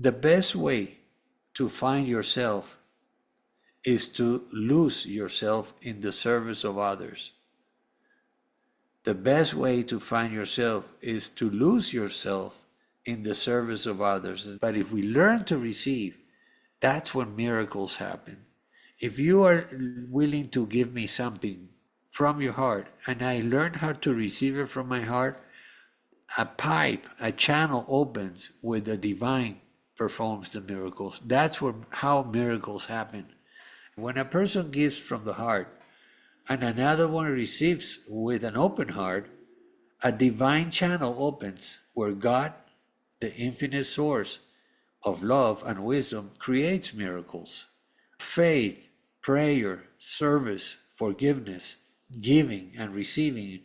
The best way to find yourself is to lose yourself in the service of others. The best way to find yourself is to lose yourself in the service of others. But if we learn to receive, that's when miracles happen. If you are willing to give me something from your heart, and I learn how to receive it from my heart, a pipe, a channel opens where the divine performs the miracles. That's how miracles happen. When a person gives from the heart and another one receives with an open heart, a divine channel opens where God, the infinite source of love and wisdom, creates miracles. Faith, prayer, service, forgiveness, giving, and receiving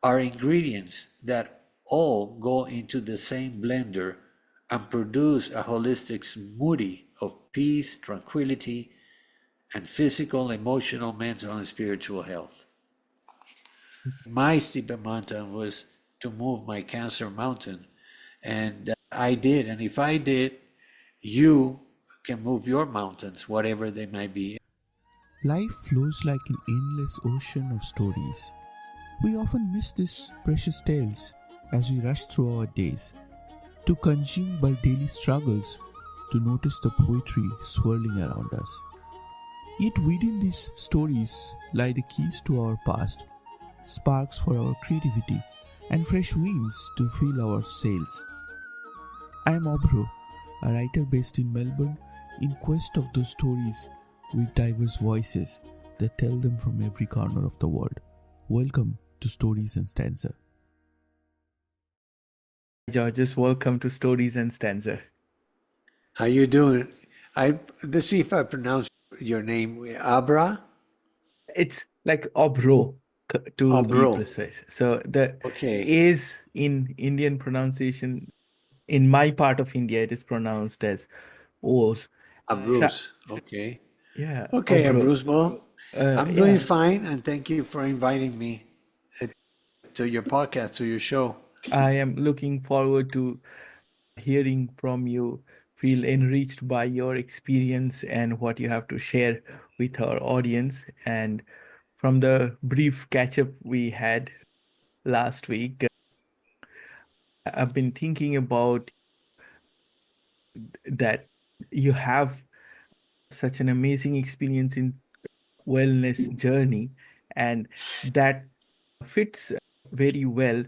are ingredients that all go into the same blender and produce a holistic smoothie of peace, tranquility, and physical, emotional, mental, and spiritual health. My steep mountain was to move my cancer mountain, and I did. And if I did, you can move your mountains, whatever they might be. Life flows like an endless ocean of stories. We often miss these precious tales as we rush through our days, too consumed by daily struggles to notice the poetry swirling around us. Yet within these stories lie the keys to our past, sparks for our creativity, and fresh winds to fill our sails. I am Abhra, a writer based in Melbourne, in quest of those stories with diverse voices that tell them from every corner of the world. Welcome to Stories and Stanza. Georges, welcome to Stories and Stanza. How you doing? Let's see if I pronounce your name. Abhra? It's like Abhra, to Abhra. be precise. So the Okay. is in Indian pronunciation, in my part of India, it is pronounced as O's. Bruce. Okay. Yeah. Okay, Abhra. Bruce. Well, I'm doing Yeah. fine, and thank you for inviting me to your podcast, to your show. I am looking forward to hearing from you, feel enriched by your experience and what you have to share with our audience. And from the brief catch up we had last week, I've been thinking about that you have such an amazing experience in wellness journey, and that fits very well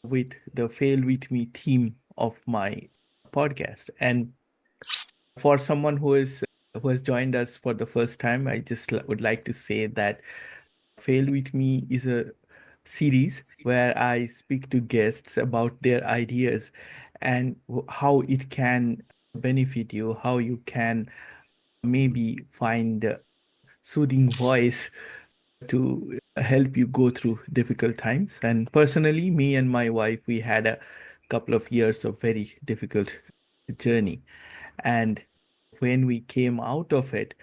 with the Fail With Me theme of my podcast. And for someone who has joined us for the first time, I just would like to say that Fail With Me is a series where I speak to guests about their ideas and how it can benefit you, how you can maybe find a soothing voice to help you go through difficult times. And personally, me and my wife, we had a couple of years of very difficult journey. And when we came out of it,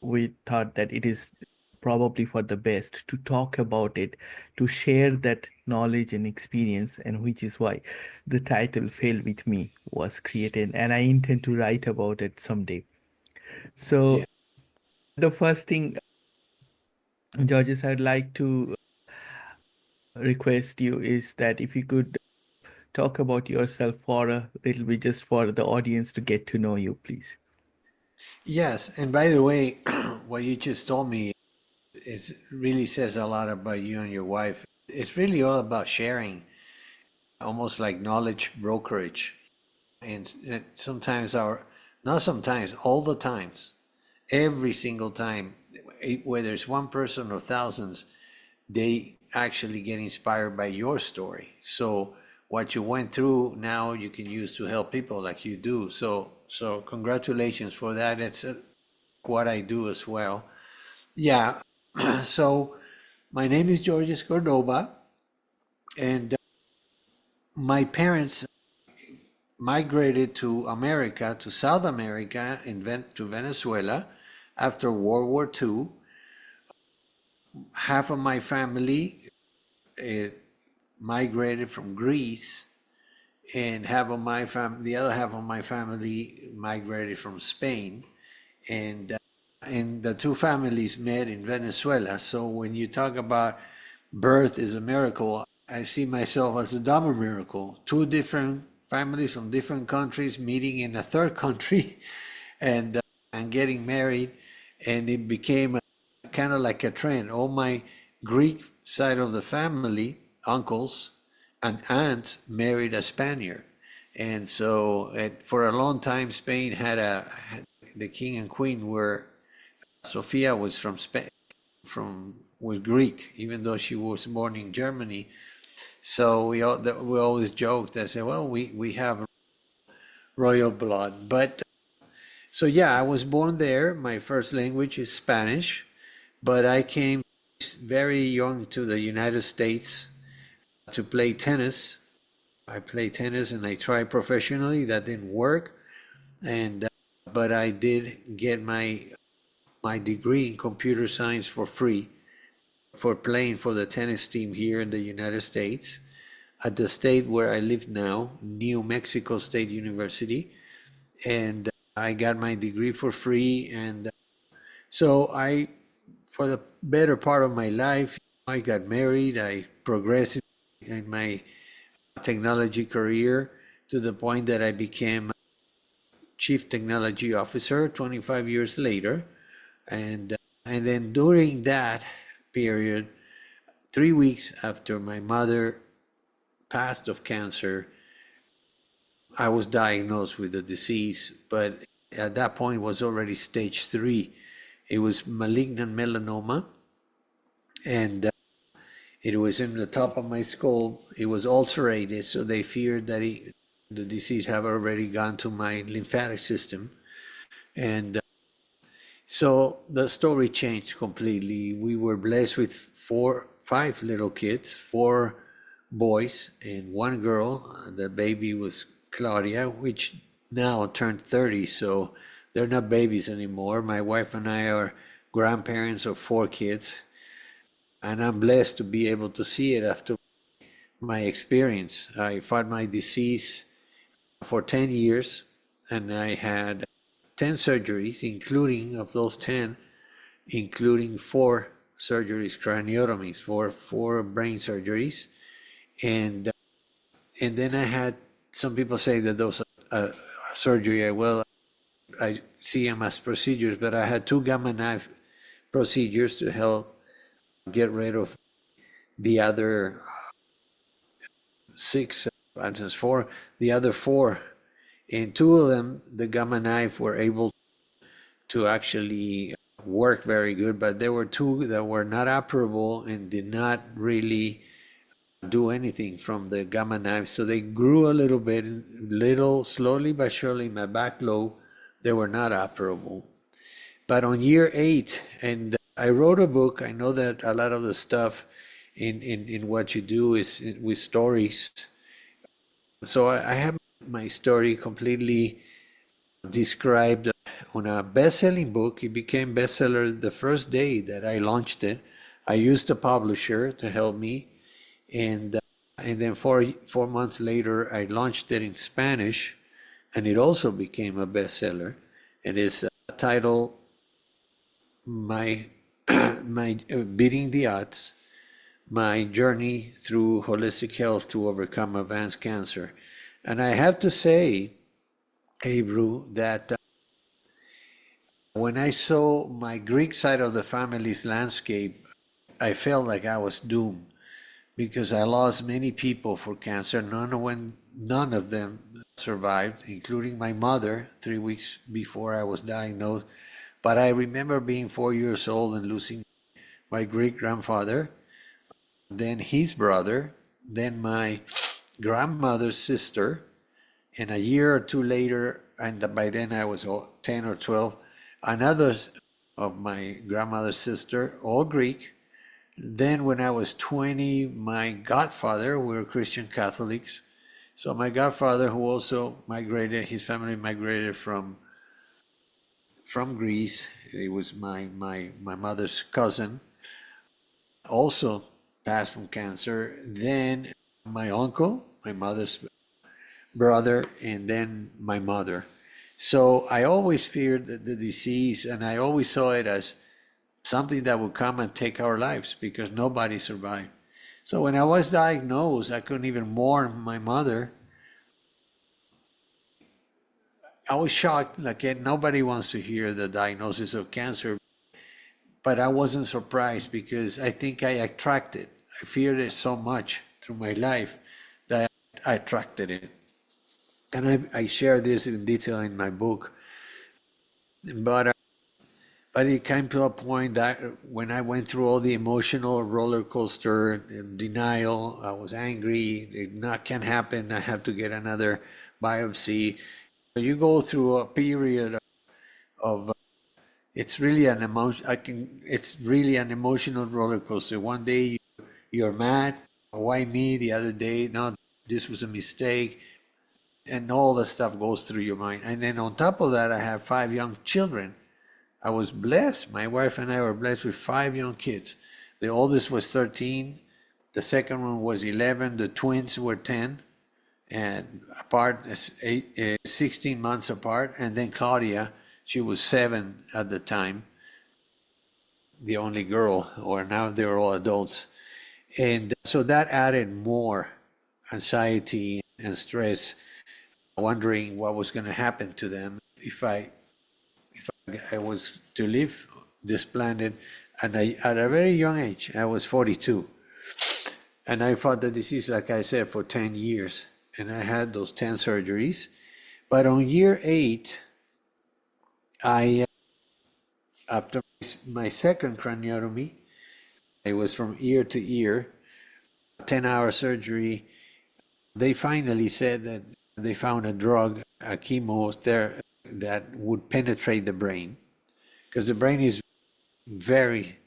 we thought that it is probably for the best to talk about it, to share that knowledge and experience, and which is why the title Fail With Me was created. And I intend to write about it someday. So Yeah. the first thing, Georges, I'd like to request you is that if you could talk about yourself for a little bit, just for the audience to get to know you, please. Yes, and by the way, what you just told me really says a lot about you and your wife. It's really all about sharing, almost like knowledge brokerage. And sometimes not sometimes, all the times, every single time, whether it's one person or thousands, they actually get inspired by your story. So what you went through now you can use to help people like you do. So congratulations for that. It's what I do as well. Yeah. So my name is Georges Cordova, and my parents migrated to America, to South America, to Venezuela after World War II. Half of my family migrated from Greece and the other half of my family migrated from Spain, and the two families met in Venezuela. So when you talk about birth is a miracle, I see myself as a double miracle. Two different families from different countries meeting in a third country, and getting married, and it became kind of like a trend. All my Greek side of the family, uncles and aunts, married a Spaniard, and so for a long time, Spain the king and queen were Sophia was from Spain, was Greek, even though she was born in Germany. So we always joked. I said, well, we have royal blood, but so yeah, I was born there. My first language is Spanish, but I came very young to the United States to play tennis. I played tennis and I tried professionally. That didn't work, and but I did get my degree in computer science for free for playing for the tennis team here in the United States at the state where I live now, New Mexico State University, and I got my degree for free. And so for the better part of my life, I got married. I progressed in my technology career to the point that I became chief technology officer 25 years later. And then during that period, 3 weeks after my mother passed of cancer, I was diagnosed with the disease, but at that point was already stage 3. It was malignant melanoma, and it was in the top of my skull. It was ulcerated, so they feared that the disease had already gone to my lymphatic system. And so the story changed completely. We were blessed with 5 little kids, 4 boys and 1 girl. The baby was Claudia, which now turned 30, so they're not babies anymore. My wife and I are grandparents of 4 kids, and I'm blessed to be able to see it after my experience. I fought my disease for 10 years, and I had 10 surgeries, including, of those 10, including 4 surgeries, craniotomies, 4 brain surgeries. And then I had, some people say that those surgery, I see them as procedures, but I had 2 gamma knife procedures to help get rid of the other 6, the other 4. And 2 of them, the gamma knife, were able to actually work very good, but there were 2 that were not operable and did not really do anything from the gamma knife. So they grew a little bit, slowly but surely, my back lobe, they were not operable. But on year 8, and I wrote a book. I know that a lot of the stuff in what you do is with stories. So I have my story completely described on a best-selling book. It became bestseller the first day that I launched it. I used a publisher to help me, and then 4 months later, I launched it in Spanish, and it also became a bestseller. It is titled my Beating the Odds, my journey through holistic health to overcome advanced cancer. And I have to say, Abhra, that when I saw my Greek side of the family's landscape, I felt like I was doomed, because I lost many people for cancer. None of them survived, including my mother 3 weeks before I was diagnosed. But I remember being 4 years old and losing my great grandfather, then his brother, then my grandmother's sister, and a year or 2 later, and by then I was 10 or 12, another of my grandmother's sister, all Greek. Then when I was 20, my godfather, we were Christian Catholics. So my godfather, who also migrated, his family migrated from Greece. He was my mother's cousin, also passed from cancer. Then my uncle, my mother's brother, and then my mother. So I always feared the disease, and I always saw it as something that would come and take our lives because nobody survived. So when I was diagnosed, I couldn't even mourn my mother. I was shocked, like nobody wants to hear the diagnosis of cancer, but I wasn't surprised because I think I attracted. I feared it so much through my life that I attracted it. And I share this in detail in my book. But it came to a point that when I went through all the emotional roller coaster and denial, I was angry. It not can happen. I have to get another biopsy. So you go through a period of it's really an emotion. It's really an emotional roller coaster. One day you're mad. Why me? The other day, no, this was a mistake, and all the stuff goes through your mind. And then on top of that, I have 5 young children. I was blessed. My wife and I were blessed with 5 young kids. The oldest was 13. The second one was 11. The twins were 10 and apart, 16 months apart. And then Claudia, she was 7 at the time, the only girl, or now they're all adults. And so that added more anxiety and stress, wondering what was going to happen to them if I was to leave this planet. And at a very young age, I was 42. And I fought the disease, like I said, for 10 years. And I had those 10 surgeries. But on year 8, after my second craniotomy, it was from ear to ear, 10-hour surgery. They finally said that they found a drug, a chemo that would penetrate the brain, because the brain is very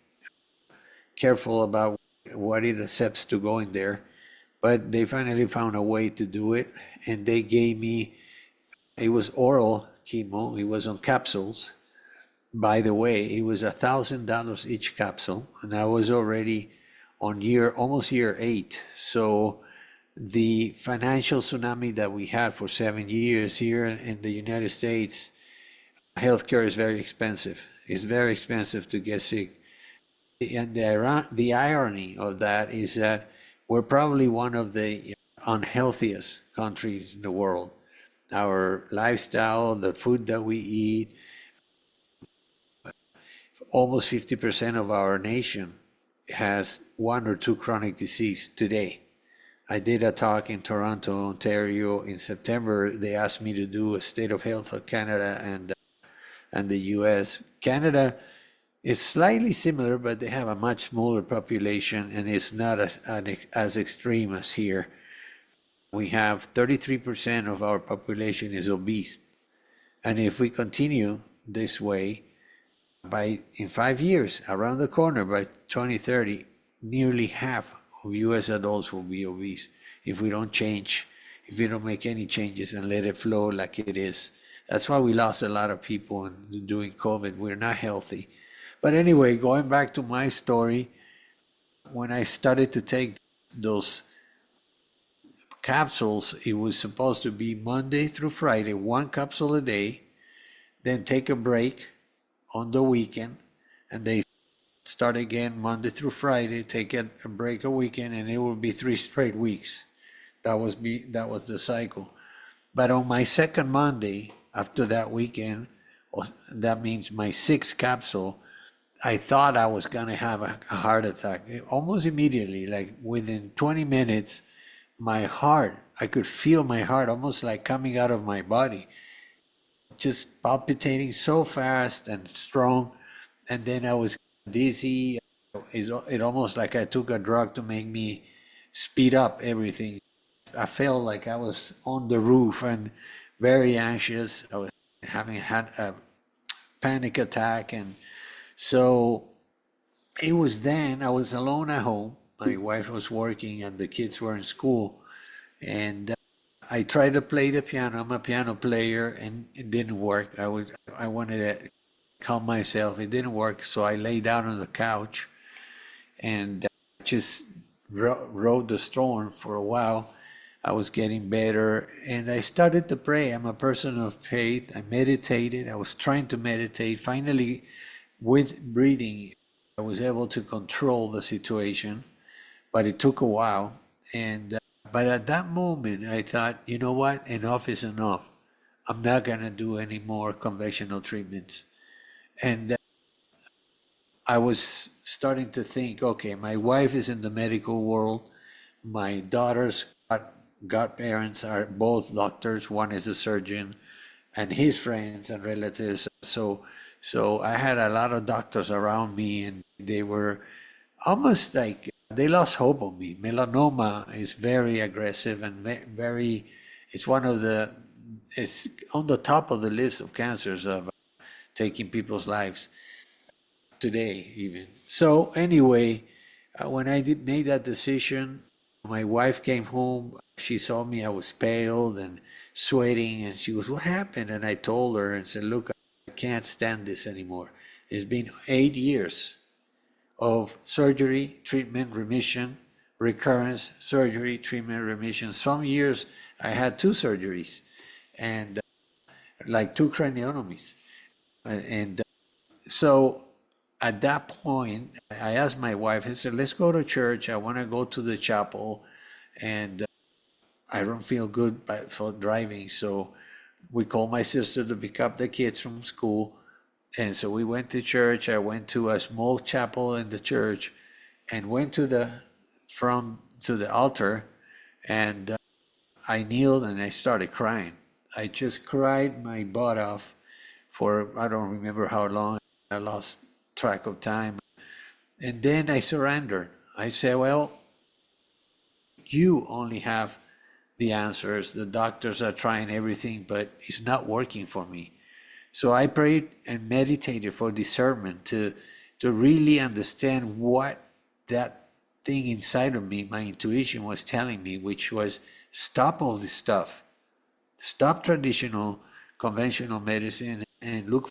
careful about what it accepts to go in there. But they finally found a way to do it, and they gave me, it was oral chemo, it was on capsules. By the way, it was $1,000 each capsule, and I was already on almost year 8. So the financial tsunami that we had for 7 years here in the United States, healthcare is very expensive. It's very expensive to get sick. And the irony of that is that we're probably one of the unhealthiest countries in the world. Our lifestyle, the food that we eat, almost 50% of our nation has 1 or 2 chronic disease today. I did a talk in Toronto, Ontario in September. They asked me to do a state of health of Canada and the US. Canada is slightly similar, but they have a much smaller population and it's not as extreme as here. We have 33% of our population is obese. And if we continue this way, in 5 years, around the corner, by 2030, nearly half of US adults will be obese if we don't change, if we don't make any changes and let it flow like it is. That's why we lost a lot of people during COVID. We're not healthy. But anyway, going back to my story, when I started to take those capsules, it was supposed to be Monday through Friday, 1 capsule a day, then take a break on the weekend, and they start again Monday through Friday, take a break a weekend, and it will be 3 straight weeks. That was the cycle. But on my second Monday after that weekend, that means my 6th capsule, I thought I was gonna have a heart attack. Almost immediately, like within 20 minutes, my heart, I could feel my heart almost like coming out of my body, just palpitating so fast and strong. And then I was dizzy. It almost like I took a drug to make me speed up everything. I felt like I was on the roof and very anxious. I was having had a panic attack. And so it was then I was alone at home. My wife was working and the kids were in school. And I tried to play the piano. I'm a piano player, and it didn't work. I wanted to calm myself. It didn't work, so I lay down on the couch and just rode the storm for a while. I was getting better, and I started to pray. I'm a person of faith. I meditated. I was trying to meditate. Finally, with breathing, I was able to control the situation, but it took a while. And but at that moment, I thought, you know what? Enough is enough. I'm not gonna do any more conventional treatments. And I was starting to think, okay, my wife is in the medical world. My daughter's godparents are both doctors. One is a surgeon, and his friends and relatives. So I had a lot of doctors around me, and they were almost like they lost hope on me. Melanoma is very aggressive and very, it's one of the, it's on the top of the list of cancers of taking people's lives today even. So anyway, when I made that decision, my wife came home. She saw me, I was pale and sweating, and she goes, "What happened?" And I told her and said, "Look, I can't stand this anymore. It's been 8 years of surgery, treatment, remission, recurrence, surgery, treatment, remission. Some years I had 2 surgeries and like 2 craniotomies. And so at that point, I asked my wife, I said, let's go to church. I want to go to the chapel, and I don't feel good for driving. So we called my sister to pick up the kids from school. And so we went to church. I went to a small chapel in the church and went to the altar, and I kneeled and I started crying. I just cried my butt off for, I don't remember how long. I lost track of time. And then I surrendered. I said, well, you only have the answers. The doctors are trying everything, but it's not working for me. So I prayed and meditated for discernment to really understand what that thing inside of me, my intuition was telling me, which was stop all this stuff. Stop traditional, conventional medicine and look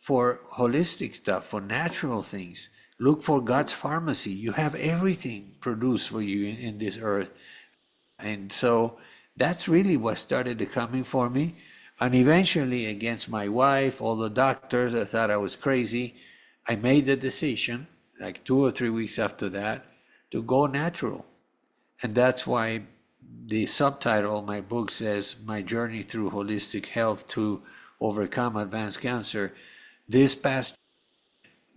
for holistic stuff, for natural things. Look for God's pharmacy. You have everything produced for you in this earth. And so that's really what started coming for me. And eventually, against my wife, all the doctors, I thought I was crazy. I made the decision, like 2 or 3 weeks after that, to go natural. And that's why the subtitle of my book says, My Journey Through Holistic Health to Overcome Advanced Cancer. This past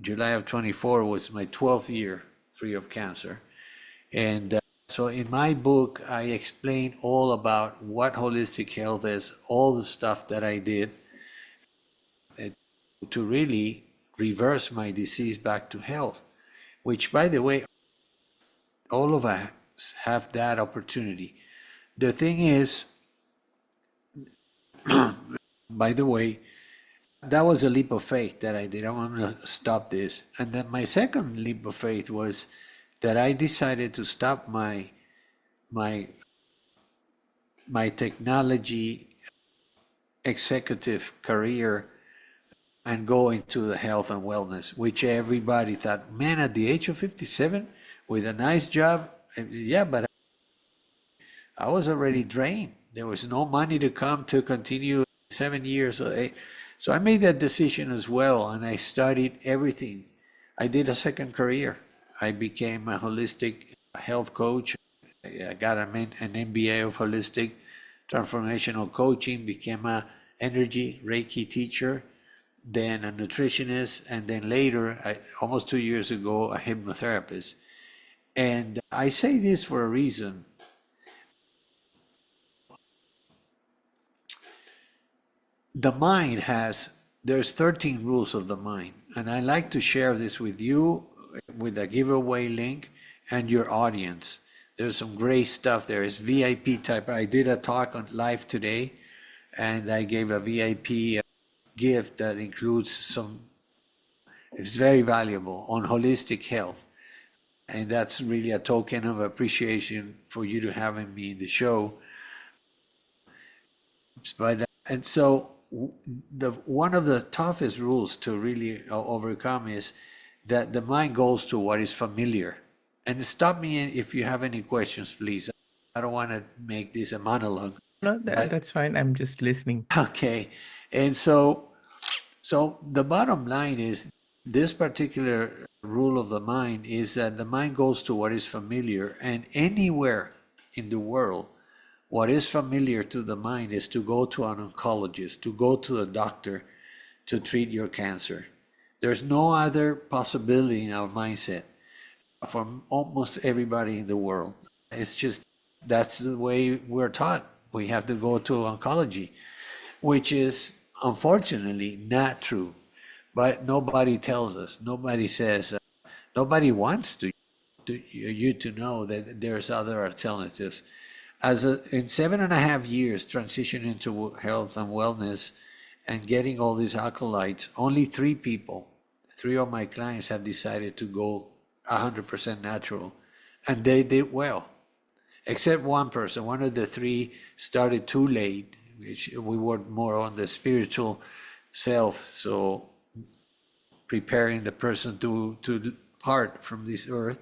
July of 24 was my 12th year free of cancer. And so in my book, I explain all about what holistic health is, all the stuff that I did to really reverse my disease back to health, which, by the way, all of us have that opportunity. The thing is, by the way, that was a leap of faith that I did. I want to stop this. And then my second leap of faith was that I decided to stop my technology executive career and go into the health and wellness, which everybody thought, man, at the age of 57 with a nice job, yeah, but I was already drained. There was no money to come to continue 7 years or 8. So I made that decision as well, and I studied everything. I did a second career. I became a holistic health coach. I got an MBA of holistic transformational coaching, became a energy Reiki teacher, then a nutritionist, and then later, almost 2 years ago, a hypnotherapist. And I say this for a reason. The mind there's 13 rules of the mind, and I like to share this with you with a giveaway link and your audience. There's some great stuff there. It's VIP type. I did a talk on live today, and I gave a VIP gift that includes it's very valuable on holistic health. And that's really a token of appreciation for you to having me in the show. But, and so one of the toughest rules to really overcome is that the mind goes to what is familiar. And stop me if you have any questions, please. I don't want to make this a monologue. No, But that's fine. I'm just listening. okay. And so the bottom line is this particular rule of the mind is that the mind goes to what is familiar, and anywhere in the world, what is familiar to the mind is to go to an oncologist, to go to the doctor to treat your cancer. There's no other possibility in our mindset for almost everybody in the world. It's just that's the way we're taught. We have to go to oncology, which is unfortunately not true. But nobody tells us, nobody says, nobody wants you to know that there's other alternatives. In 7.5 years transitioning to health and wellness and getting all these acolytes, only 3 people, 3 of my clients have decided to go 100% natural, and they did well. Except one person, one of the 3 started too late, which we were more on the spiritual self, so preparing the person to depart from this earth,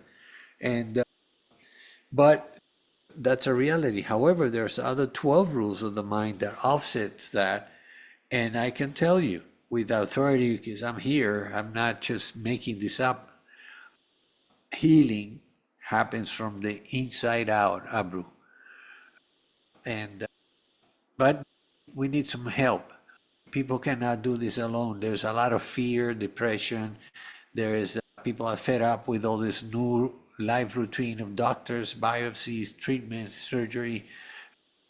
and but that's a reality. However, there's other 12 rules of the mind that offsets that, and I can tell you with authority, because I'm here, I'm not just making this up. Healing happens from the inside out, Abhra. And but we need some help. People cannot do this alone. There's a lot of fear, depression. There is people are fed up with all this new life routine of doctors, biopsies, treatments, surgery.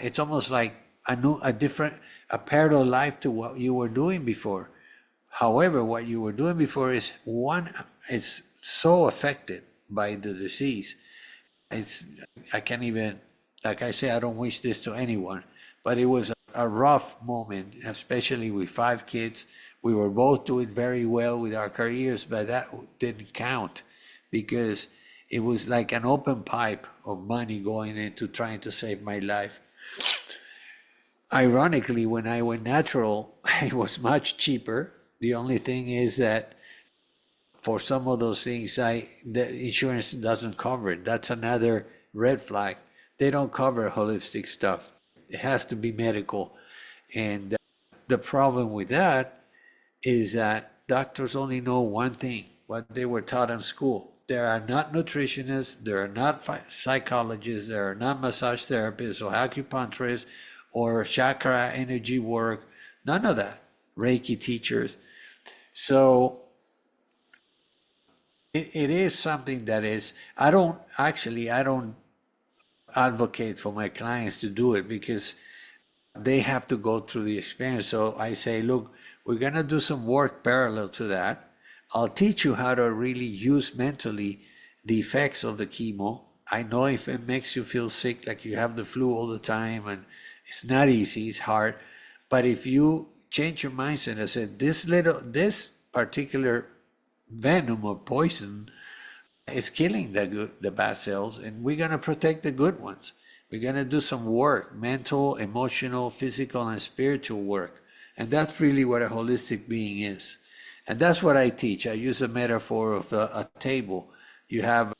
It's almost like a parallel life to what you were doing before. However, what you were doing before is so affected by the disease. I can't even, like I say, I don't wish this to anyone, but it was a rough moment, especially with 5 kids. We were both doing very well with our careers, but that didn't count because it was like an open pipe of money going into trying to save my life. Ironically, when I went natural, it was much cheaper. The only thing is that for some of those things, the insurance doesn't cover it. That's another red flag. They don't cover holistic stuff. It has to be medical. And the problem with that is that doctors only know one thing, what they were taught in school. There are not nutritionists, there are not psychologists, there are not massage therapists or acupuncturists or chakra energy work, none of that. Reiki teachers. So it is something that is, I don't advocate for my clients to do it because they have to go through the experience. So I say, look, we're going to do some work parallel to that. I'll teach you how to really use mentally the effects of the chemo. I know if it makes you feel sick, like you have the flu all the time, and it's not easy, it's hard. But if you change your mindset and say, this particular venom or poison is killing the bad cells, and we're going to protect the good ones. We're going to do some work, mental, emotional, physical, and spiritual work. And that's really what a holistic being is. And that's what I teach. I use a metaphor of a table. You have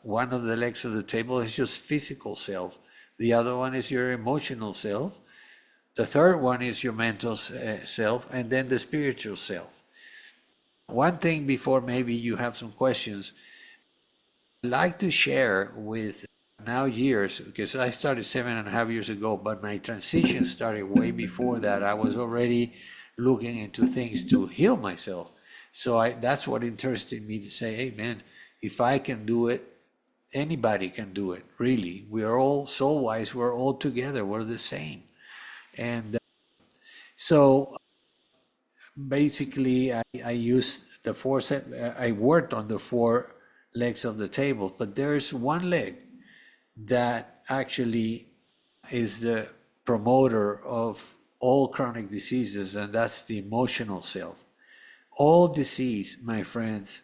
one of the legs of the table is just physical self. The other one is your emotional self. The third one is your mental self, and then the spiritual self. One thing before maybe you have some questions, I'd like to share with now years, because I started 7.5 years ago, but my transition started way before that. I was already looking into things to heal myself. So that's what interested me to say, hey man, if I can do it, anybody can do it, really. We are all soul-wise, we're all together, we're the same. And so basically I used the I worked on the 4 legs of the table, but there's one leg that actually is the promoter of all chronic diseases, and that's the emotional self. All disease, my friends,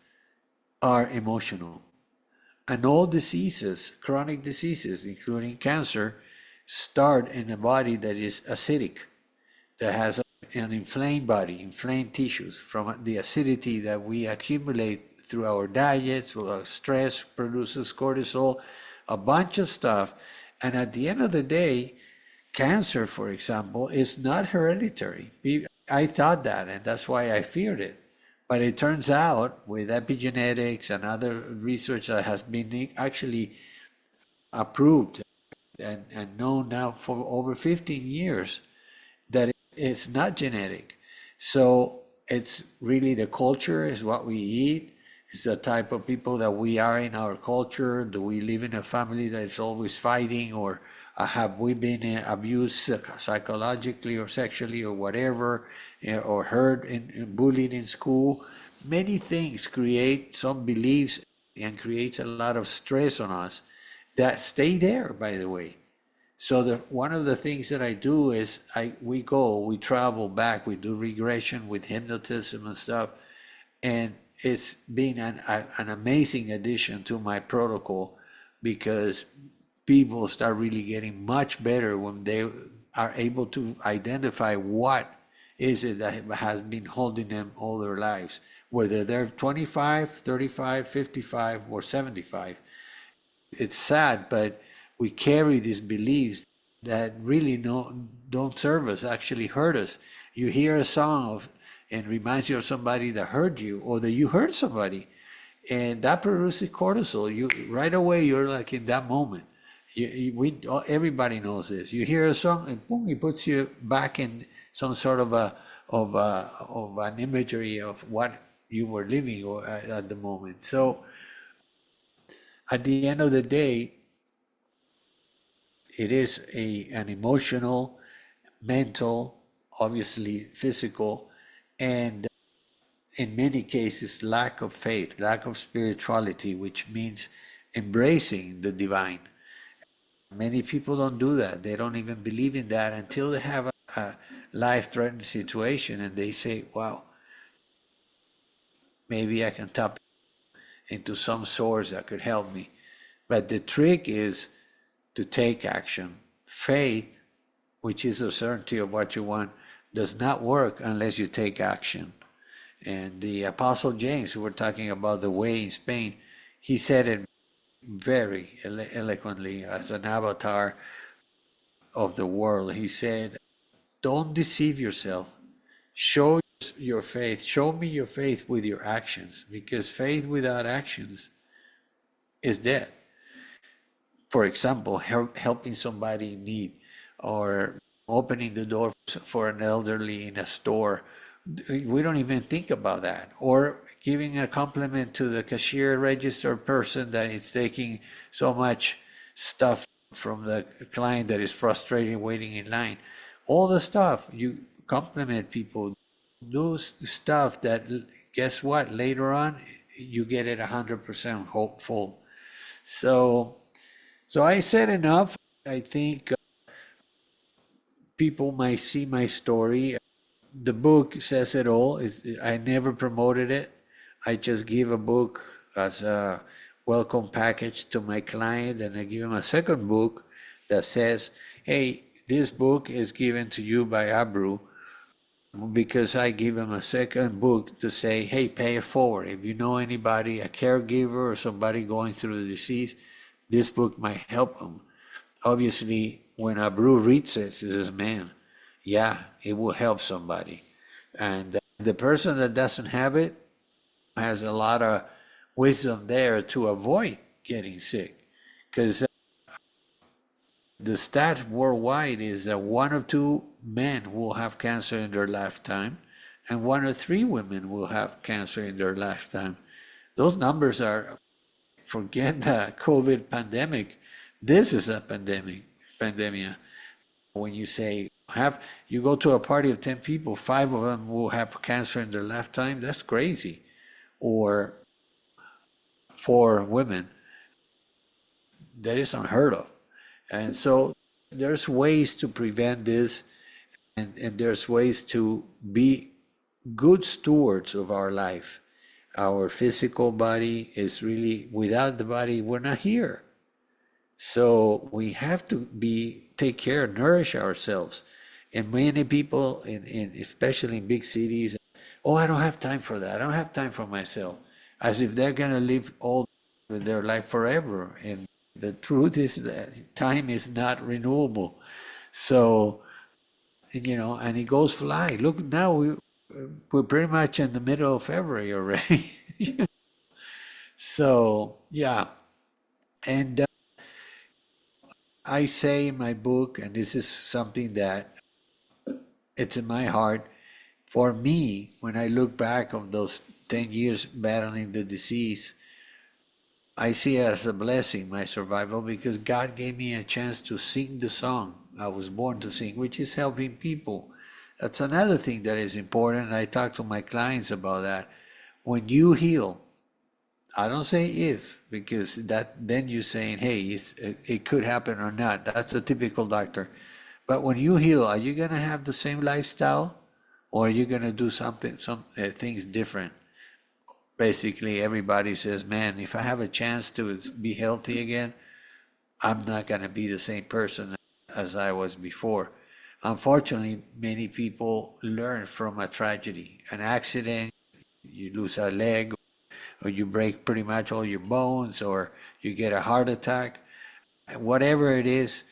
are emotional. And all diseases, chronic diseases, including cancer, start in a body that is acidic, that has an inflamed body, inflamed tissues from the acidity that we accumulate through our diets, through our stress, produces cortisol, a bunch of stuff. And at the end of the day, cancer, for example, is not hereditary. I thought that, and that's why I feared it. But it turns out with epigenetics and other research that has been actually approved and known now for over 15 years that it's not genetic. So it's really the culture, is what we eat, it's the type of people that we are in our culture. Do we live in a family that is always fighting, or have we been abused psychologically or sexually or whatever, or hurt and bullied in school? Many things create some beliefs and creates a lot of stress on us that stay there, by the way. So one of the things that I do is we travel back, we do regression with hypnotism and stuff, and it's been an amazing addition to my protocol, because people start really getting much better when they are able to identify what is it that has been holding them all their lives, whether they're 25, 35, 55, or 75. It's sad, but we carry these beliefs that really don't serve us, actually hurt us. You hear a song and reminds you of somebody that hurt you, or that you hurt somebody, and that produces cortisol. You right away, you're like in that moment. Everybody knows this. You hear a song and boom, it puts you back in some sort of an imagery of what you were living or at the moment. So at the end of the day, it is an emotional, mental, obviously physical, and in many cases, lack of faith, lack of spirituality, which means embracing the divine. Many people don't do that. They don't even believe in that until they have a life-threatening situation, and they say, wow, maybe I can tap into some source that could help me. But the trick is to take action. Faith, which is a certainty of what you want, does not work unless you take action. And the Apostle James, who we're talking about the way in Spain, he said it very eloquently as an avatar of the world. He said, don't deceive yourself. Show your faith. Show me your faith with your actions, because faith without actions is dead. For example, helping somebody in need, or opening the door for an elderly in a store. We don't even think about that. Or giving a compliment to the cashier register person that is taking so much stuff from the client that is frustrated waiting in line. All the stuff, you compliment people, do stuff that, guess what, later on, you get it 100% hopeful. So I said enough. I think people might see my story. The book says it all. I never promoted it. I just give a book as a welcome package to my client, and I give him a second book that says, hey, this book is given to you by Abhra, because I give him a second book to say, hey, pay it forward. If you know anybody, a caregiver or somebody going through the disease, this book might help them. Obviously, when Abhra reads it, he says, man, yeah, it will help somebody. And the person that doesn't have it has a lot of wisdom there to avoid getting sick. Because the stats worldwide is that 1 or 2 men will have cancer in their lifetime, and 1 or 3 women will have cancer in their lifetime. Those numbers are, forget the COVID pandemic. This is a pandemic. When you say, you go to a party of 10 people, 5 of them will have cancer in their lifetime, that's crazy. Or 4 women, that is unheard of. And so there's ways to prevent this, and there's ways to be good stewards of our life. Our physical body is really, without the body, we're not here. So we have to take care, nourish ourselves. And many people, especially in big cities, oh, I don't have time for that. I don't have time for myself. As if they're going to live all their life forever. And The truth is that time is not renewable. So, and it goes fly. Look, now we're pretty much in the middle of February already. So, yeah. And I say in my book, and this is something that it's in my heart, for me, when I look back on those 10 years battling the disease, I see it as a blessing, my survival, because God gave me a chance to sing the song I was born to sing, which is helping people. That's another thing that is important. I talk to my clients about that. When you heal, I don't say if, because then you're saying, hey, it could happen or not. That's a typical doctor. But when you heal, are you gonna have the same lifestyle, or are you gonna do some things different? Basically, everybody says, man, if I have a chance to be healthy again, I'm not gonna be the same person as I was before. Unfortunately, many people learn from a tragedy, an accident, you lose a leg, or you break pretty much all your bones, or you get a heart attack. Whatever it is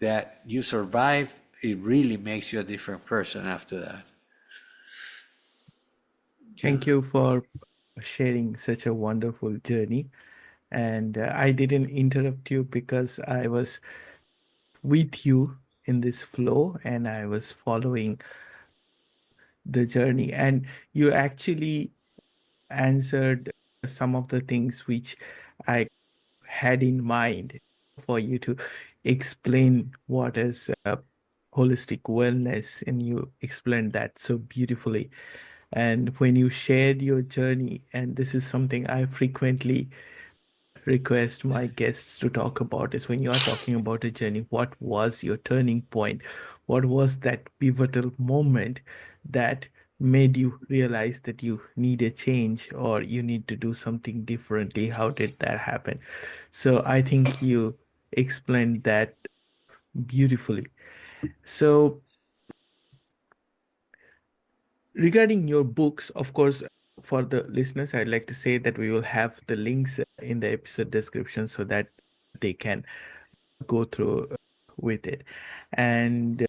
that you survive, it really makes you a different person after that. Thank you for sharing such a wonderful journey. And I didn't interrupt you because I was with you in this flow and I was following the journey. And you actually answered some of the things which I had in mind for you to explain what is holistic wellness, and you explained that so beautifully. And when you shared your journey, and this is something I frequently request my guests to talk about, is when you are talking about a journey, what was your turning point? What was that pivotal moment that made you realize that you need a change or you need to do something differently? How did that happen? So I think you explained that beautifully. So regarding your books, of course, for the listeners, I'd like to say that we will have the links in the episode description so that they can go through with it. And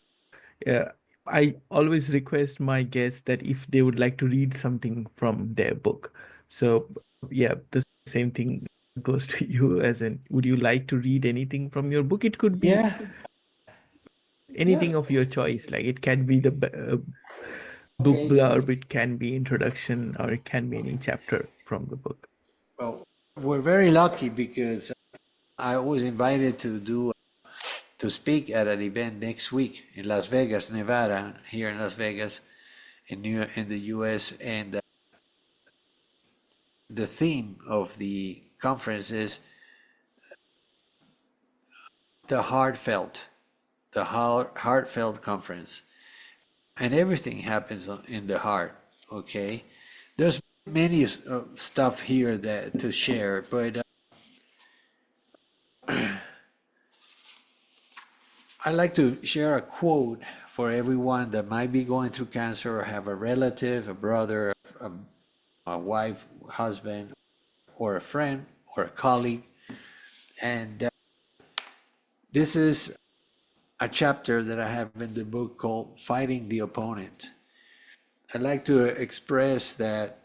uh, I always request my guests that if they would like to read something from their book. So, yeah, the same thing goes to you, as in, would you like to read anything from your book? It could be Yeah, anything yes. of your choice. Like it can be the book Okay. blurb, it can be introduction, or it can be any chapter from the book. Well, we're very lucky because I was invited to speak at an event next week in Las Vegas, Nevada, here in Las Vegas, in the U.S. And the theme of the conference is the heartfelt, heartfelt conference, and everything happens in the heart. Okay, there's many stuff here that to share, but I'd like to share a quote for everyone that might be going through cancer or have a relative, a brother, a wife, husband, or a friend or a colleague. And this is a chapter that I have in the book called Fighting the Opponent. I'd like to express that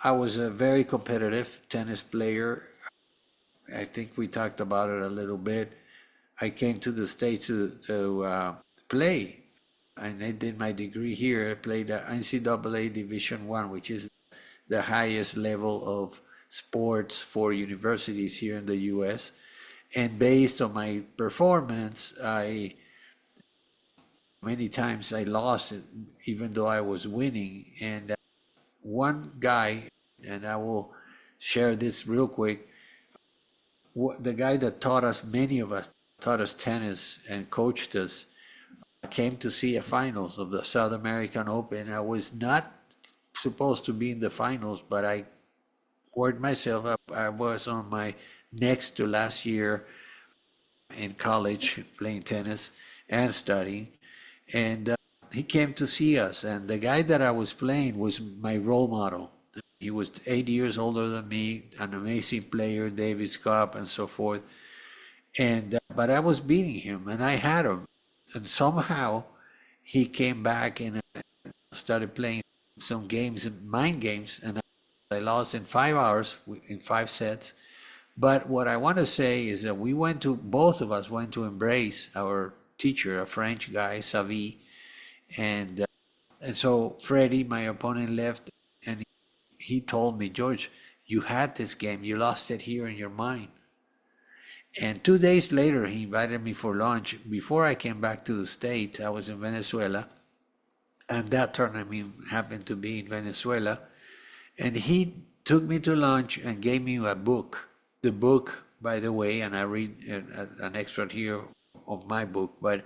I was a very competitive tennis player. I think we talked about it a little bit. I came to the States to play, and I did my degree here. I played at NCAA Division I, which is the highest level of sports for universities here in the U.S. And based on my performance, many times I lost it, even though I was winning. And one guy, and I will share this real quick, the guy that taught us, many of us, taught us tennis and coached us, came to see a finals of the South American Open. I was not supposed to be in the finals, but I worked myself up. I was on my next to last year in college playing tennis and studying. And he came to see us. And the guy that I was playing was my role model. He was 8 years older than me, an amazing player, Davis Cup and so forth. And but I was beating him, and I had him. And somehow he came back and started playing some games, mind games, and I lost in 5 hours, in 5 sets. But what I want to say is that both of us went to embrace our teacher, a French guy, Savi, and so Freddie, my opponent, left, and he told me, George, you had this game, you lost it here in your mind. And 2 days later, he invited me for lunch. Before I came back to the States, I was in Venezuela, and that tournament happened to be in Venezuela. And he took me to lunch and gave me a book. The book, by the way, and I read an extract here of my book, but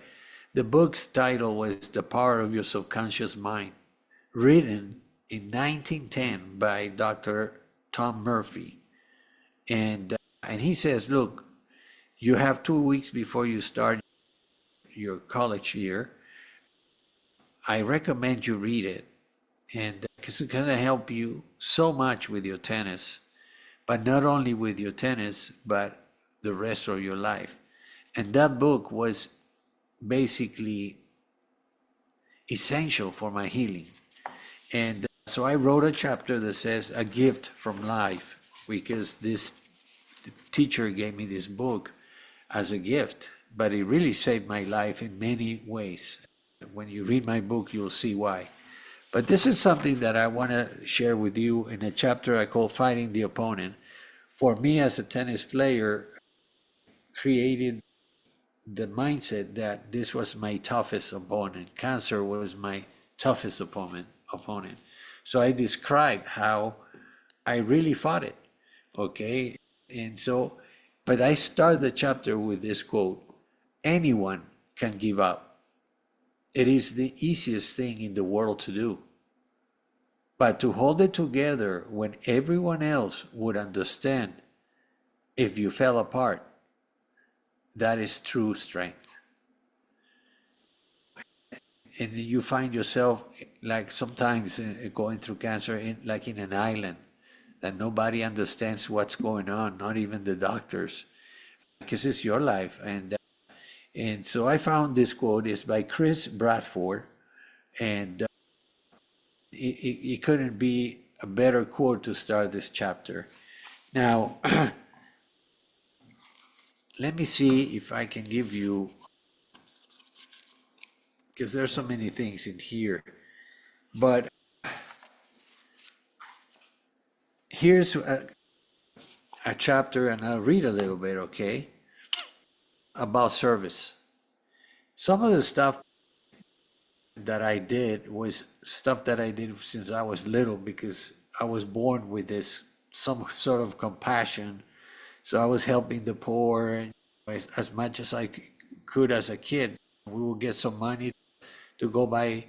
the book's title was The Power of Your Subconscious Mind, written in 1910 by Dr. Tom Murphy. And he says, look, you have 2 weeks before you start your college year. I recommend you read it, and because it's going to help you so much with your tennis, but not only with your tennis, but the rest of your life. And that book was basically essential for my healing. And so I wrote a chapter that says A Gift from Life, because this teacher gave me this book as a gift, but it really saved my life in many ways. When you read my book, you'll see why. But this is something that I want to share with you in a chapter I call Fighting the Opponent. For me, as a tennis player, created the mindset that this was my toughest opponent. Cancer was my toughest opponent. So I described how I really fought it, okay? And so, but I start the chapter with this quote: anyone can give up. It is the easiest thing in the world to do. But to hold it together when everyone else would understand if you fell apart, that is true strength. And you find yourself, like sometimes going through cancer, like in an island, that nobody understands what's going on, not even the doctors, because it's your life. And so I found this quote is by Chris Bradford, and it couldn't be a better quote to start this chapter. Now, let me see if I can give you, because there's so many things in here, but here's a chapter, and I'll read a little bit, okay, about service. Some of the stuff that I did was stuff that I did since I was little, because I was born with this, some sort of compassion. So I was helping the poor as much as I could as a kid. We would get some money to go buy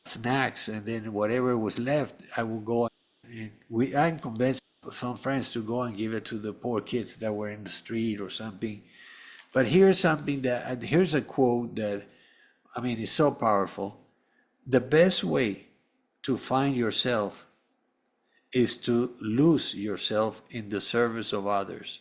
snacks, and then whatever was left, I would go and I convinced some friends to go and give it to the poor kids that were in the street or something. But here's a quote that, I mean, is so powerful. The best way to find yourself is to lose yourself in the service of others.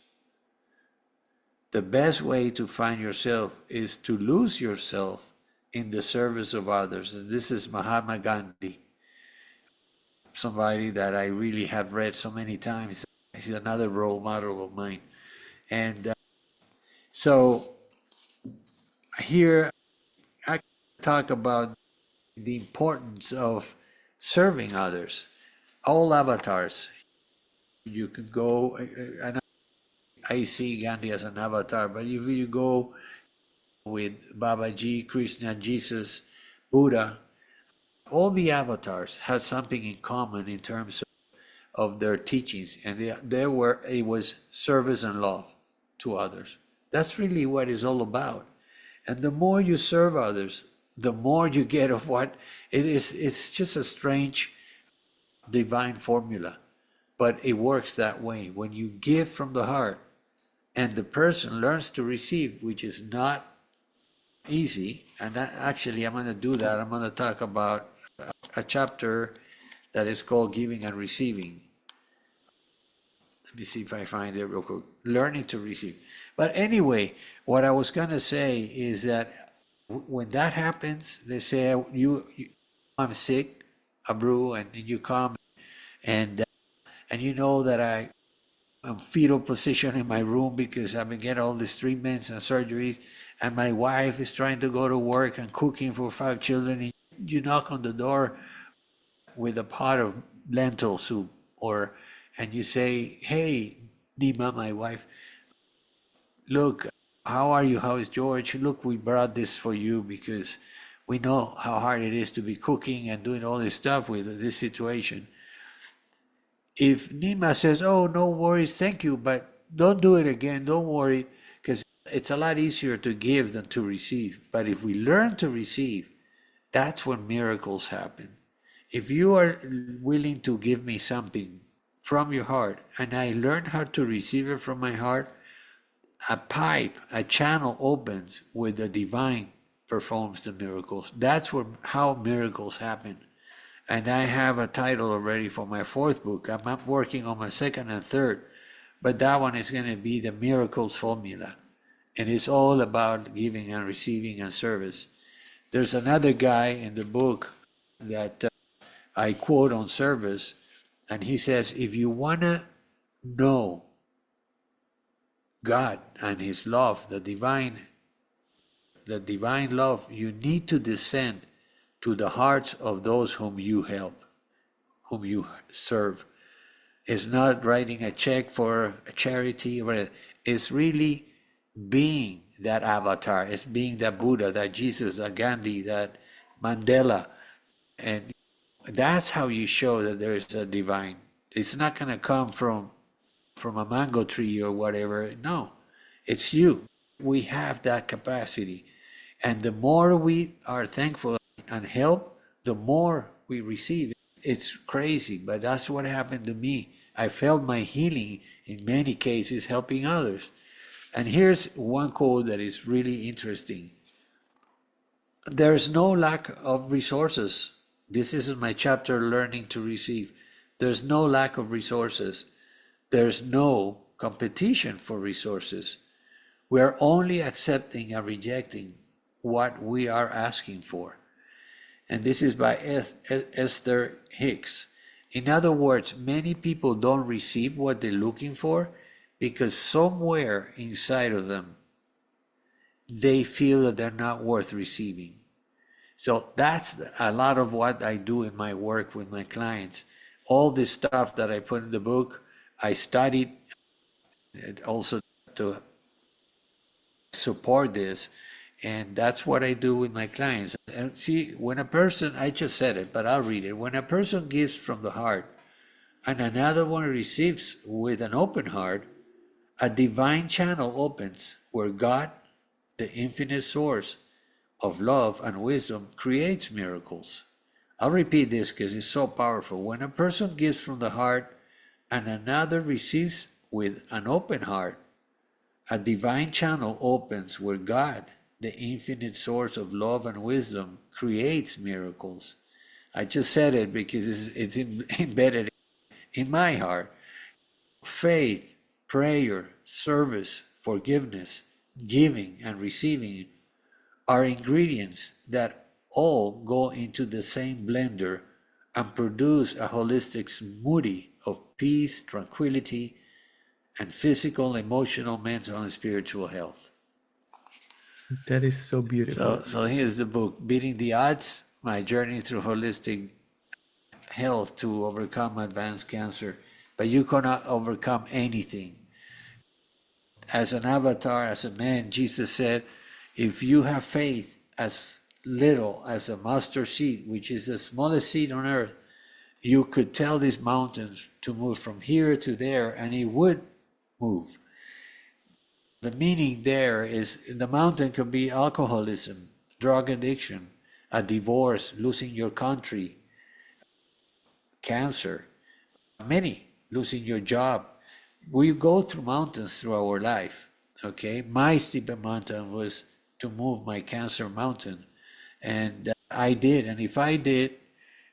The best way to find yourself is to lose yourself in the service of others. And this is Mahatma Gandhi, somebody that I really have read so many times. He's another role model of mine. And so here I talk about the importance of serving others. All avatars. You could go, and I see Gandhi as an avatar, but if you go with Babaji, Krishna, Jesus, Buddha, all the avatars had something in common in terms of their teachings, and it was service and love to others. That's really what it's all about. And the more you serve others, the more you get of what it is. It's just a strange divine formula, but it works that way. When you give from the heart and the person learns to receive, which is not easy, and actually I'm going to do that. I'm going to talk about a chapter that is called Giving and Receiving. Let me see if I find it real quick. Learning to receive. But anyway, what I was going to say is that when that happens, they say, I'm sick, Abhra, and you come and you know that I'm fetal position in my room because I've been getting all these treatments and surgeries, and my wife is trying to go to work and cooking for 5 children. And you knock on the door with a pot of lentil soup, and you say, "Hey, Nima, my wife, look, how are you? How is George? Look, we brought this for you because we know how hard it is to be cooking and doing all this stuff with this situation." If Nima says, "Oh, no worries, thank you, but don't do it again, don't worry," because it's a lot easier to give than to receive. But if we learn to receive, that's when miracles happen. If you are willing to give me something from your heart and I learn how to receive it from my heart, a channel opens where the divine performs the miracles. That's how miracles happen. And I have a title already for my 4th book. I'm working on my 2nd and 3rd, but that one is going to be the Miracles Formula. And it's all about giving and receiving and service. There's another guy in the book that I quote on service, and he says, if you want to know God and his love, the divine love, you need to descend to the hearts of those whom you help, whom you serve. It's not writing a check for a charity, it's really being that avatar. It's being that Buddha, that Jesus, that Gandhi, that Mandela. And that's how you show that there is a divine. It's not going to come from a mango tree or whatever. No, it's you. We have that capacity. And the more we are thankful and help, the more we receive. It's crazy, but that's what happened to me. I felt my healing in many cases helping others. And here's one quote that is really interesting. There's no lack of resources. This is my chapter, Learning to Receive. There's no lack of resources. There's no competition for resources. We're only accepting and rejecting what we are asking for. And this is by Esther Hicks. In other words, many people don't receive what they're looking for because somewhere inside of them, they feel that they're not worth receiving. So that's a lot of what I do in my work with my clients. All this stuff that I put in the book, I studied also to support this. And that's what I do with my clients. And see, when a person, I just said it, but I'll read it. When a person gives from the heart and another one receives with an open heart, a divine channel opens where God, the infinite source of love and wisdom, creates miracles. I'll repeat this because it's so powerful. When a person gives from the heart and another receives with an open heart, a divine channel opens where God, the infinite source of love and wisdom, creates miracles. I just said it because it's embedded in my heart. Faith, prayer, service, forgiveness, giving, and receiving are ingredients that all go into the same blender and produce a holistic smoothie of peace, tranquility, and physical, emotional, mental, and spiritual health. That is so beautiful. So here's the book, Beating the Odds, My Journey Through Holistic Health to Overcome Advanced Cancer. But you cannot overcome anything. As an avatar, as a man, Jesus said, if you have faith as little as a mustard seed, which is the smallest seed on earth, you could tell these mountains to move from here to there, and it would move. The meaning there is the mountain could be alcoholism, drug addiction, a divorce, losing your country, cancer, many, losing your job. We go through mountains through our life, okay? My steepest mountain was to move my cancer mountain, and I did. And if I did,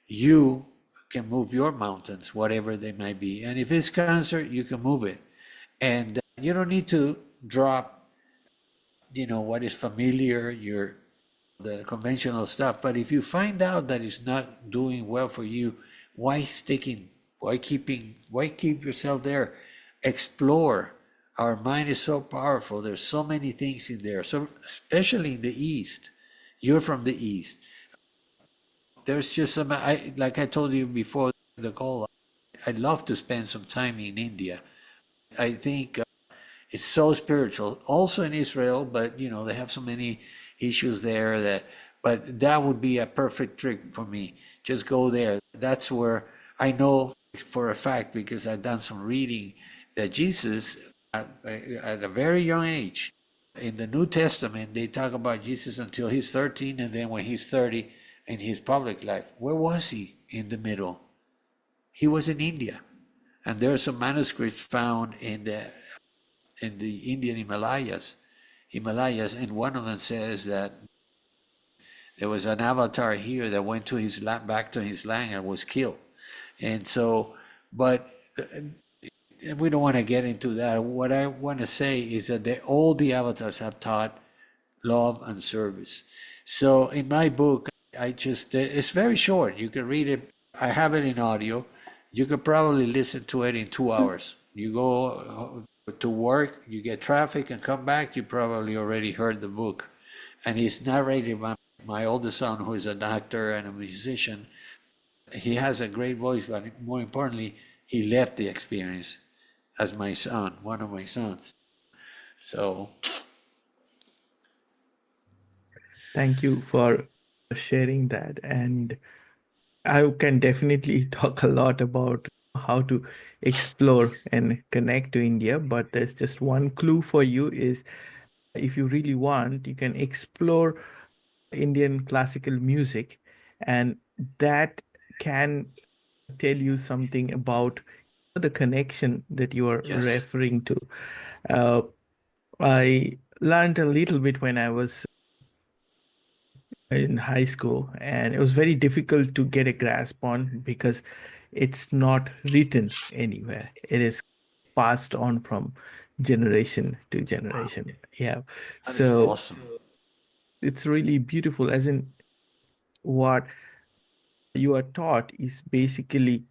you can move your mountains, whatever they might be. And if it's cancer, you can move it. And you don't need to drop, what is familiar, the conventional stuff. But if you find out that it's not doing well for you, why sticking? Why keep yourself there? Explore. Our mind is so powerful. There's so many things in there. So especially in the East, you're from the East. There's just like I told you before the call, I'd love to spend some time in India. I think it's so spiritual. Also in Israel, but they have so many issues there but that would be a perfect trip for me. Just go there. That's where I know for a fact, because I've done some reading, that Jesus, at a very young age, in the New Testament, they talk about Jesus until he's 13, and then when he's 30 in his public life, where was he in the middle? He was in India. And there are some manuscripts found in the Indian Himalayas, and one of them says that there was an avatar here that went to his back to his land and was killed. And so, but we don't want to get into that. What I want to say is that all the avatars have taught love and service. So in my book, it's very short. You can read it. I have it in audio. You could probably listen to it in 2 hours. You go to work, you get traffic and come back, you probably already heard the book. And it's narrated by my oldest son, who is a doctor and a musician. He has a great voice, but more importantly, he left the experience as my son, one of my sons. So. Thank you for sharing that. And I can definitely talk a lot about how to explore and connect to India, but there's just one clue for you is if you really want, you can explore Indian classical music, and that can tell you something about the connection that you are Yes. referring to. I learned a little bit when I was in high school, and it was very difficult to get a grasp on because it's not written anywhere. It is passed on from generation to generation. Yeah. That is So awesome. it's really beautiful, as in what you are taught is basically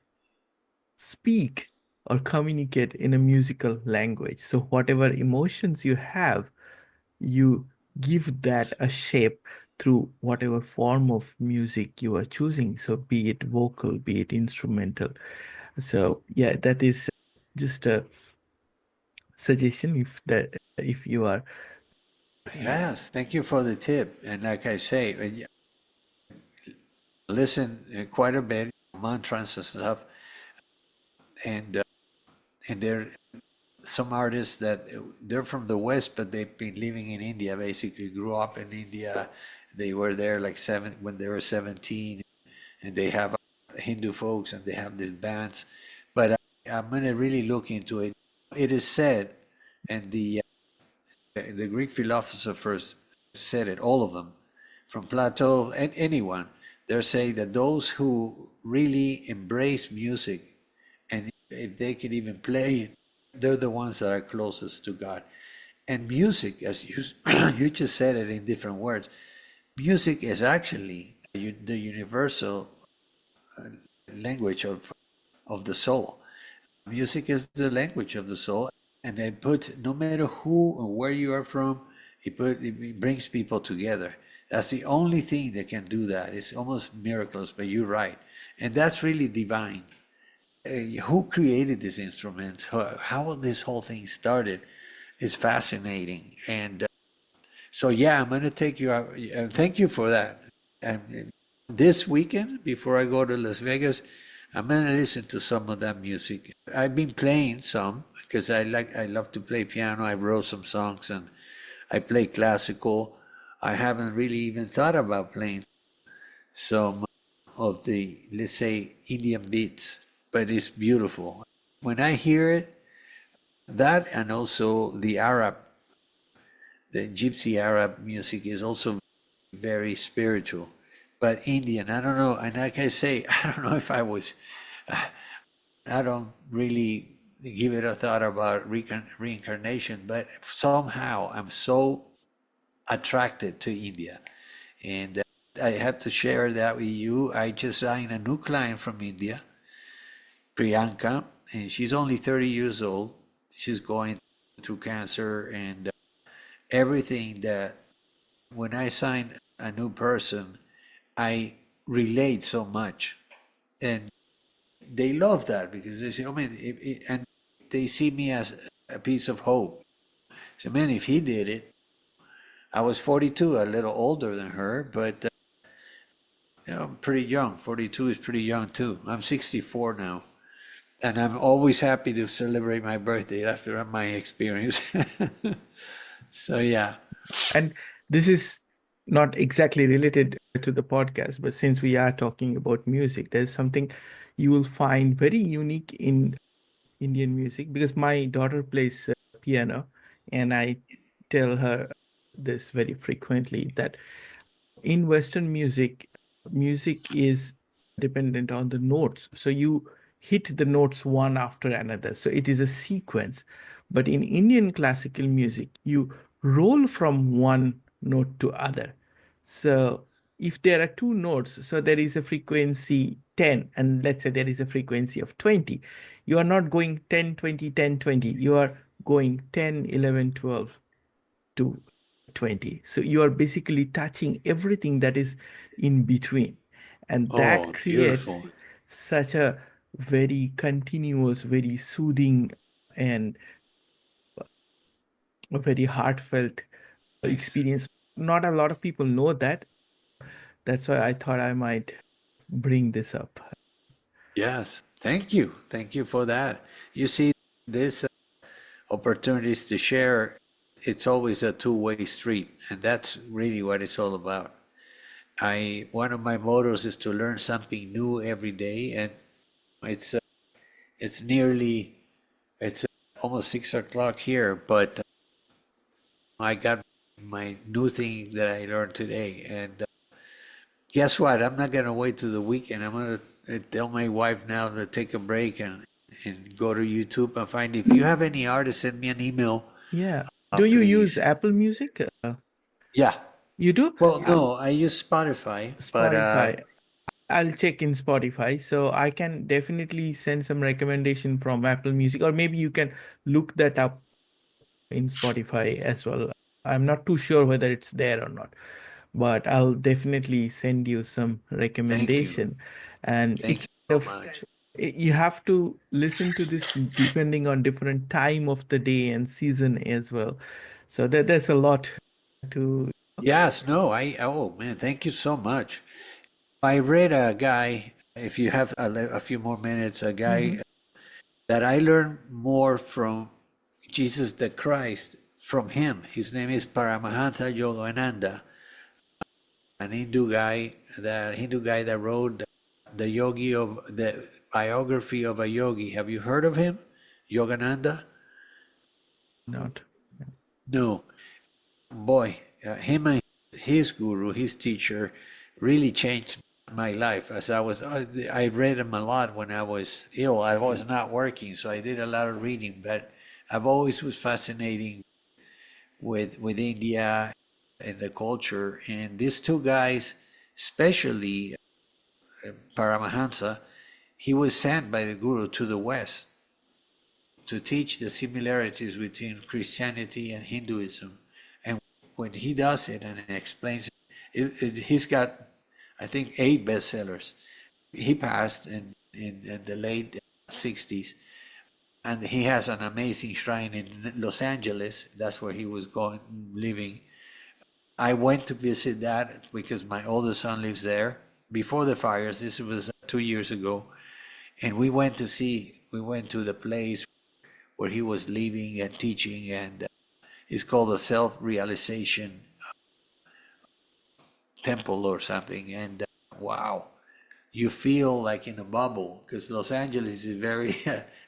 speak or communicate in a musical language. So whatever emotions you have, you give that a shape through whatever form of music you are choosing. So be it vocal, be it instrumental. So yeah, that is just a suggestion if you are. Yes, thank you for the tip. And like I say, listen quite a bit, mantras and stuff. And there are some artists that they're from the West, but they've been living in India, basically grew up in India. They were there like when they were 17, and they have Hindu folks and they have these bands. But I'm going to really look into it. It is said, and the Greek philosophers said it, all of them, from Plato and anyone, they're saying that those who really embrace music, and if they can even play it, they're the ones that are closest to God. And music, as you you just said it in different words, music is actually the universal language of the soul. Music is the language of the soul, and it puts, no matter who or where you are from, it brings people together. That's the only thing that can do that. It's almost miracles, but you're right. And that's really divine. Who created these instruments? How this whole thing started is fascinating. And so, yeah, I'm going to take you out. Thank you for that. And this weekend, before I go to Las Vegas, I'm going to listen to some of that music. I've been playing some because I love to play piano. I wrote some songs and I play classical. I haven't really even thought about playing some of the, let's say, Indian beats, but it's beautiful. When I hear it, that and also the Gypsy Arab music is also very spiritual. but Indian. I don't know. And like I say, I don't know if I don't really give it a thought about reincarnation, but somehow I'm so attracted to India. And I have to share that with you. I just signed a new client from India, Priyanka, and she's only 30 years old. She's going through cancer and everything that when I sign a new person, I relate so much. And they love that because they say, oh man, and they see me as a piece of hope. So, man, if he did it, I was 42, a little older than her, but I'm pretty young. 42 is pretty young too. I'm 64 now. And I'm always happy to celebrate my birthday after my experience. So, yeah. And this is not exactly related to the podcast, but since we are talking about music, there's something you will find very unique in Indian music because my daughter plays piano, and I tell her this very frequently that in Western music, music is dependent on the notes. So you hit the notes one after another. So it is a sequence. But in Indian classical music, you roll from one note to other. So if there are two notes, so there is a frequency 10, and let's say there is a frequency of 20. You are not going 10, 20, 10, 20. You are going 10, 11, 12 to 20. So you are basically touching everything that is in between. And that Oh, creates beautiful. such a very continuous, very soothing, and a very heartfelt Nice. experience. Not a lot of people know that. That's why I thought I might bring this up. Yes. Thank you. Thank you for that. You see, this opportunities to share, it's always a two-way street, and that's really what it's all about. I One of my mottos is to learn something new every day, and it's uh, it's nearly it's almost 6 o'clock here, but I got my new thing that I learned today, and guess what? I'm not gonna wait till the weekend. I'm gonna tell my wife now to take a break and go to YouTube and find if you have any artists, send me an email, Yeah. Do you use please. Apple Music? Yeah. You do? Well, no, I use Spotify, but Spotify. I'll check in Spotify. So I can definitely send some recommendation from Apple Music, or maybe you can look that up in Spotify as well. I'm not too sure whether it's there or not, but I'll definitely send you some thank you. recommendation. And it Thank you kind so of much. you have to listen to this depending on different time of the day and season as well. So there's a lot to. Yes, no, oh man, thank you so much. I read a guy, if you have a few more minutes, a guy Mhm. that I learned more from Jesus the Christ from him. His name is Paramahansa Yogananda, an Hindu guy that wrote the biography of a yogi. Have you heard of him? Yogananda? Not. No. Boy, him and his guru, his teacher, really changed my life. I read him a lot when I was ill. I was not working, so I did a lot of reading. But I've always was fascinating with India and the culture. And these two guys, especially Paramahansa, he was sent by the guru to the West to teach the similarities between Christianity and Hinduism. And when he does it and explains he's got, I think, 8 bestsellers. He passed in the late 60s, and he has an amazing shrine in Los Angeles. That's where he was living. I went to visit that because my oldest son lives there. Before the fires, this was 2 years ago, and we went to the place where he was living and teaching, and it's called the Self-Realization Temple or something. And wow, you feel like in a bubble because Los Angeles is very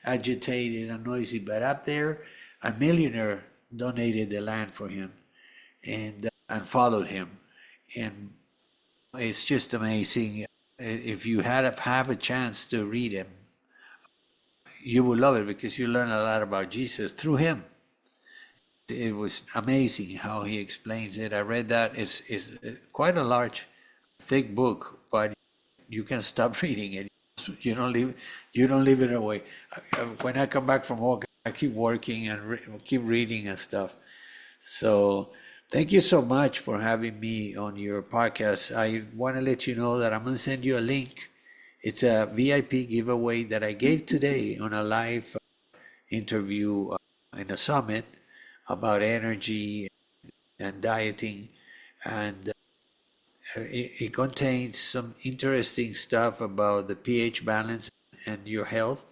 agitated and noisy. But up there, a millionaire donated the land for him and followed him. And It's just amazing. If you have a chance to read him, you will love it because you learn a lot about Jesus through him. It was amazing how he explains it. I read that. It's quite a large, thick book, but you can stop reading it. You don't leave you don't leave it away. When I come back from work, I keep working and keep reading and stuff. So thank you so much for having me on your podcast. I want to let you know that I'm going to send you a link. It's a VIP giveaway that I gave today on a live interview in a summit about energy and dieting. And it contains some interesting stuff about the pH balance and your health.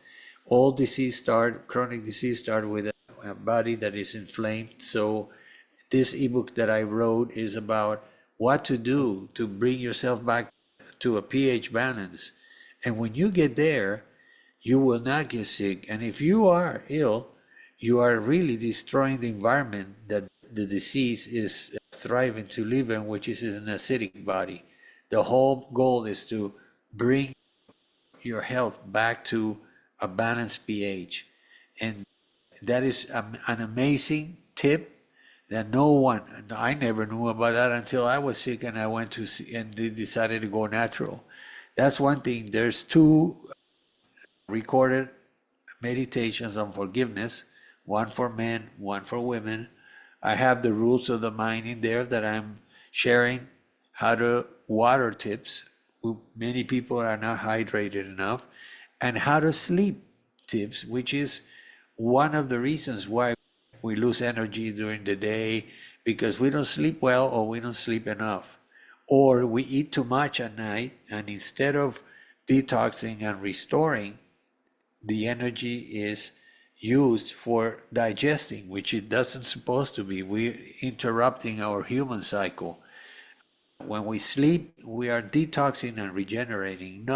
All chronic disease start with a body that is inflamed. So this ebook that I wrote is about what to do to bring yourself back to a pH balance. And when you get there, you will not get sick. And if you are ill, you are really destroying the environment that the disease is thriving to live in, which is an acidic body. The whole goal is to bring your health back to a balanced pH. And that is an amazing tip that I never knew about that until I was sick and I went to see, and they decided to go natural. That's one thing. There's two recorded meditations on forgiveness, one for men, one for women. I have the rules of the mind in there that I'm sharing, how to water tips. Many people are not hydrated enough, and how to sleep tips, which is one of the reasons why we lose energy during the day, because we don't sleep well or we don't sleep enough. Or we eat too much at night, and instead of detoxing and restoring, the energy is used for digesting, which it doesn't supposed to be. We're interrupting our human cycle. When we sleep, we are detoxing and regenerating.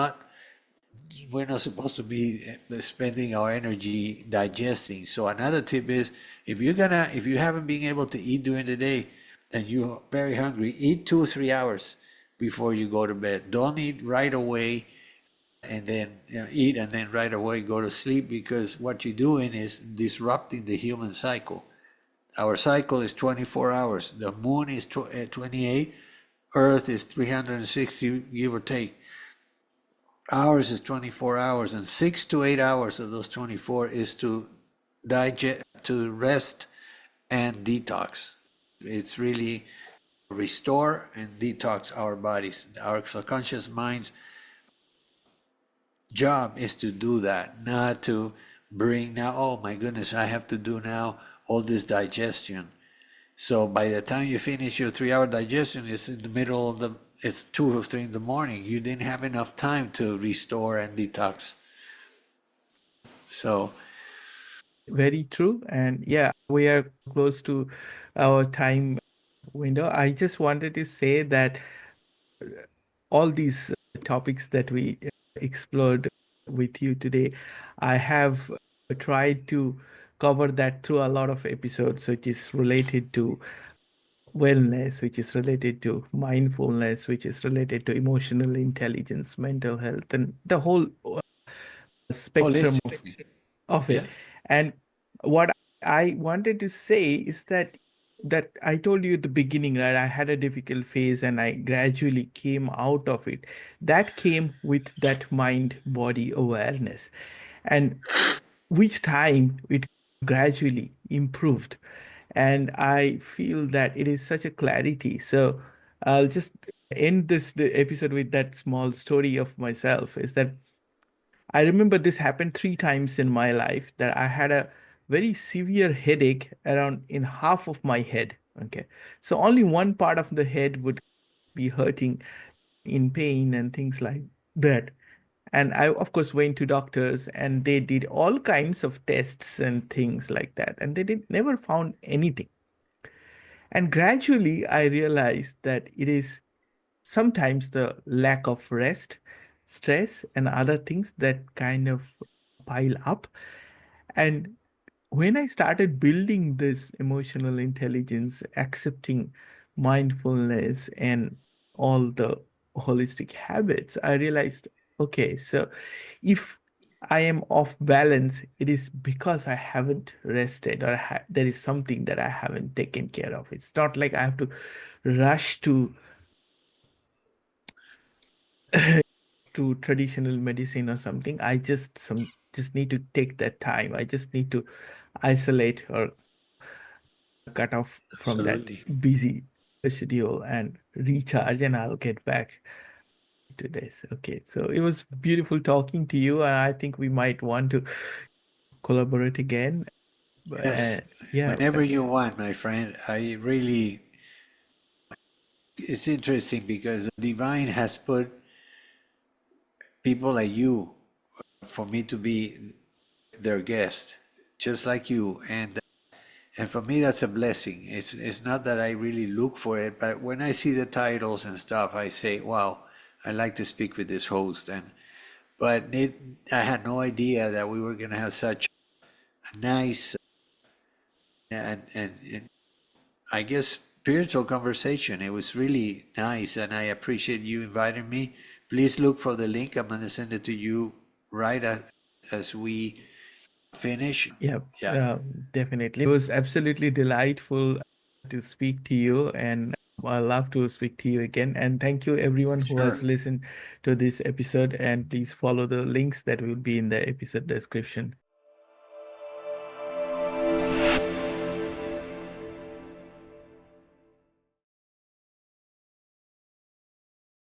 We're not supposed to be spending our energy digesting. So another tip is, if you haven't been able to eat during the day and you're very hungry, eat 2 or 3 hours before you go to bed. Don't eat right away and then eat and then right away go to sleep, because what you're doing is disrupting the human cycle. Our cycle is 24 hours. The moon is 28. Earth is 360, give or take. Ours is 24 hours, and 6 to 8 hours of those 24 is to digest, to rest and detox. It's really restore and detox our bodies. Our subconscious mind's job is to do that, not to bring now, oh my goodness, I have to do now all this digestion. So by the time you finish your 3 hour digestion, it's in the middle of it's 2 or 3 in the morning. You didn't have enough time to restore and detox. So Very true. And yeah, we are close to our time window. I just wanted to say that all these topics that we explored with you today, I have tried to cover that through a lot of episodes, which is related to wellness, which is related to mindfulness, which is related to emotional intelligence, mental health, and the whole spectrum holistic, of yeah. it. And what I wanted to say is that I told you at the beginning, right? I had a difficult phase and I gradually came out of it. That came with that mind body awareness. And which time it gradually improved. And I feel that it is such a clarity. So I'll just end the episode with that small story of myself, is that I remember this happened 3 times in my life, that I had a very severe headache around in half of my head. Okay. So only one part of the head would be hurting, in pain and things like that. And I, of course, went to doctors and they did all kinds of tests and things like that. And they did never found anything. And gradually I realized that it is sometimes the lack of rest, stress, and other things that kind of pile up. And when I started building this emotional intelligence, accepting mindfulness and all the holistic habits, I realized, okay, so if I am off balance, it is because I haven't rested, or there is something that I haven't taken care of. It's not like I have to rush to traditional medicine or something. I just need to take that time. I just need to isolate or cut off from that Absolutely. busy schedule and recharge, and I'll get back to this. Okay, so it was beautiful talking to you, and I think we might want to collaborate again. Yes. Yeah, Whenever you want, my friend. I really, it's interesting because the divine has put people like you for me to be their guest, just like you. And for me, that's a blessing. It's not that I really look for it, but when I see the titles and stuff, I say, "Wow, I like to speak with this host." I had no idea that we were going to have such a nice and I guess spiritual conversation. It was really nice, and I appreciate you inviting me. Please look for the link. I'm going to send it to you right as we finish. yeah, Yeah, definitely. It was absolutely delightful to speak to you, and I love to speak to you again. And thank you, everyone who has sure. listened to this episode. And please follow the links that will be in the episode description.